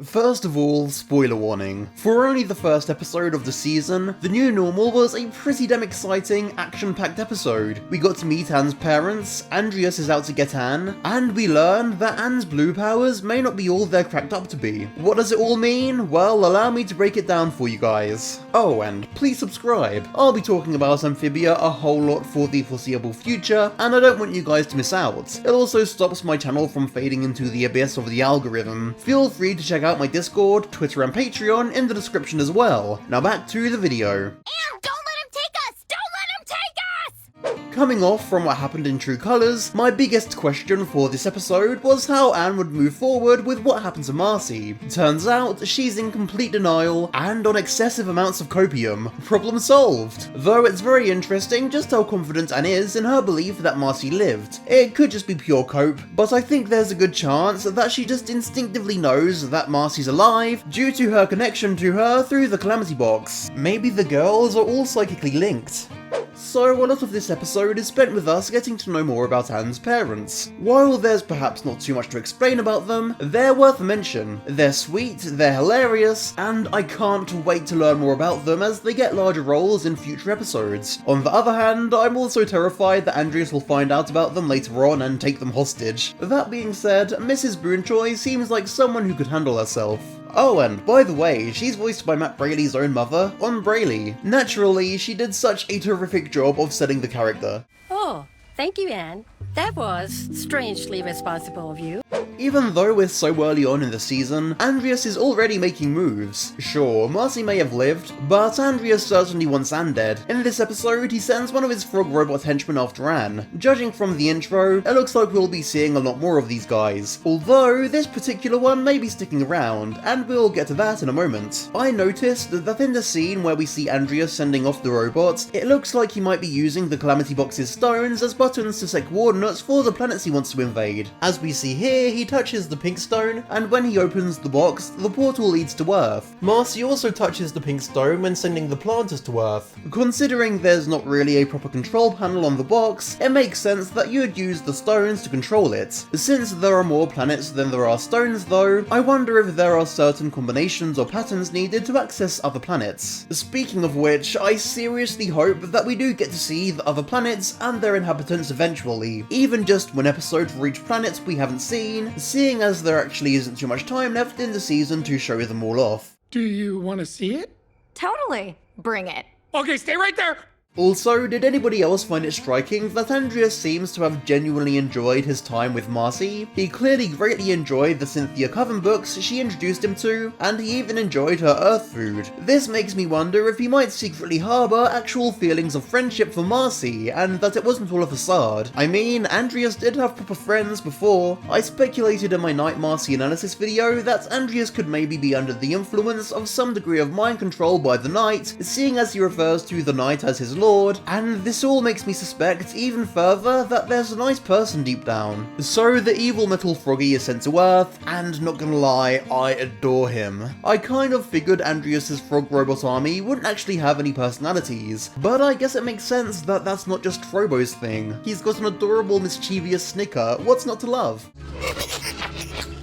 First of all, spoiler warning. For only the first episode of the season, the new normal was a pretty damn exciting, action-packed episode. We got to meet Anne's parents, Andrias is out to get Anne, and we learn that Anne's blue powers may not be all they're cracked up to be. What does it all mean? Well, allow me to break it down for you guys. Oh, and please subscribe. I'll be talking about Amphibia a whole lot for the foreseeable future, and I don't want you guys to miss out. It also stops my channel from fading into the abyss of the algorithm. Feel free to check out my Discord, Twitter and Patreon in the description as well. Now back to the video. Anne, don't let him take us! Don't let him take us! Coming off from what happened in True Colours, my biggest question for this episode was how Anne would move forward with what happened to Marcy. Turns out, she's in complete denial and on excessive amounts of copium. Problem solved. Though it's very interesting just how confident Anne is in her belief that Marcy lived. It could just be pure cope, but I think there's a good chance that she just instinctively knows that Marcy's alive due to her connection to her through the Calamity Box. Maybe the girls are all psychically linked. So a lot of this episode is spent with us getting to know more about Anne's parents. While there's perhaps not too much to explain about them, they're worth a mention. They're sweet, they're hilarious, and I can't wait to learn more about them as they get larger roles in future episodes. On the other hand, I'm also terrified that Andrias will find out about them later on and take them hostage. That being said, Mrs. Boonchuy seems like someone who could handle herself. Oh, and by the way, she's voiced by Matt Brayley's own mother, Anne Brayley. Naturally, she did such a terrific job of selling the character. Oh, thank you, Anne. That was strangely responsible of you. Even though we're so early on in the season, Andrias is already making moves. Sure, Marcy may have lived, but Andrias certainly wants Anne dead. In this episode, he sends one of his frog robot henchmen after Anne. Judging from the intro, it looks like we'll be seeing a lot more of these guys. Although, this particular one may be sticking around, and we'll get to that in a moment. I noticed that in the scene where we see Andrias sending off the robots, it looks like he might be using the Calamity Box's stones as buttons to set coordinates for the planets he wants to invade. As we see here, he touches the pink stone, and when he opens the box, the portal leads to Earth. Marcy also touches the pink stone when sending the Plantars to Earth. Considering there's not really a proper control panel on the box, it makes sense that you'd use the stones to control it. Since there are more planets than there are stones though, I wonder if there are certain combinations or patterns needed to access other planets. Speaking of which, I seriously hope that we do get to see the other planets and their inhabitants eventually, even just one episode for each planet we haven't seen, seeing as there actually isn't too much time left in the season to show them all off. Do you want to see it? Totally. Bring it. Okay, stay right there! Also, did anybody else find it striking that Andrias seems to have genuinely enjoyed his time with Marcy? He clearly greatly enjoyed the Cynthia Coven books she introduced him to, and he even enjoyed her Earth food. This makes me wonder if he might secretly harbour actual feelings of friendship for Marcy, and that it wasn't all a facade. I mean, Andrias did have proper friends before. I speculated in my Night Marcy analysis video that Andrias could maybe be under the influence of some degree of mind control by the Night, seeing as he refers to the Night as his lord, and this all makes me suspect even further that there's a nice person deep down. So the evil metal froggy is sent to Earth, and not gonna lie, I adore him. I kind of figured Andrias's frog robot army wouldn't actually have any personalities, but I guess it makes sense that that's not just Frobo's thing. He's got an adorable mischievous snicker, what's not to love?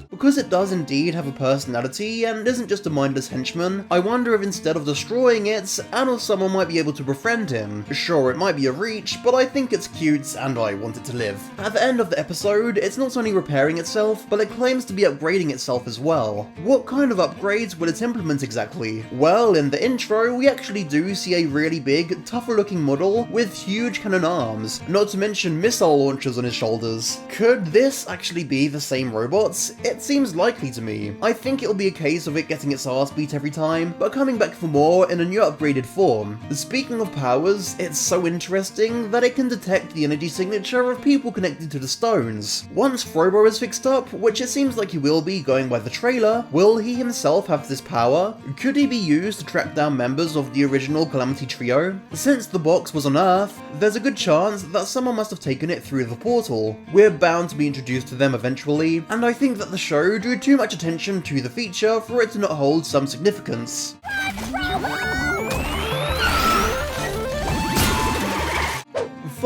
Because it does indeed have a personality and isn't just a mindless henchman, I wonder if instead of destroying it, Anne or someone might be able to befriend him. Sure, it might be a reach, but I think it's cute and I want it to live. At the end of the episode, it's not only repairing itself, but it claims to be upgrading itself as well. What kind of upgrades will it implement exactly? Well, in the intro, we actually do see a really big, tougher looking model with huge cannon arms, not to mention missile launchers on his shoulders. Could this actually be the same robots? It seems likely to me. I think it'll be a case of it getting its ass beat every time, but coming back for more in a new upgraded form. Speaking of powers, it's so interesting that it can detect the energy signature of people connected to the stones. Once Frobo is fixed up, which it seems like he will be going by the trailer, will he himself have this power? Could he be used to track down members of the original Calamity Trio? Since the box was on Earth, there's a good chance that someone must have taken it through the portal. We're bound to be introduced to them eventually, and I think that the show drew too much attention to the feature for it to not hold some significance.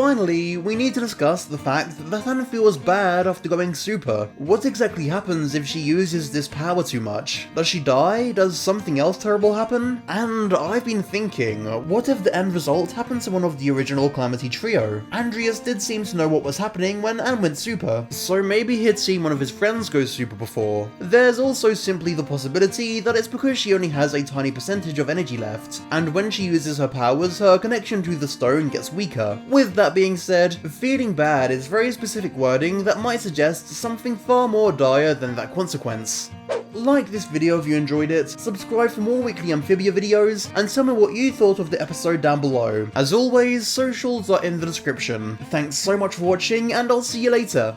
Finally, we need to discuss the fact that Anne feels bad after going super. What exactly happens if she uses this power too much? Does she die? Does something else terrible happen? And I've been thinking, what if the end result happened to one of the original Calamity trio? Andrias did seem to know what was happening when Anne went super, so maybe he'd seen one of his friends go super before. There's also simply the possibility that it's because she only has a tiny percentage of energy left, and when she uses her powers, her connection to the stone gets weaker. With that being said, feeling bad is very specific wording that might suggest something far more dire than that consequence. Like this video if you enjoyed it, subscribe for more weekly Amphibia videos, and tell me what you thought of the episode down below. As always, socials are in the description. Thanks so much for watching, and I'll see you later.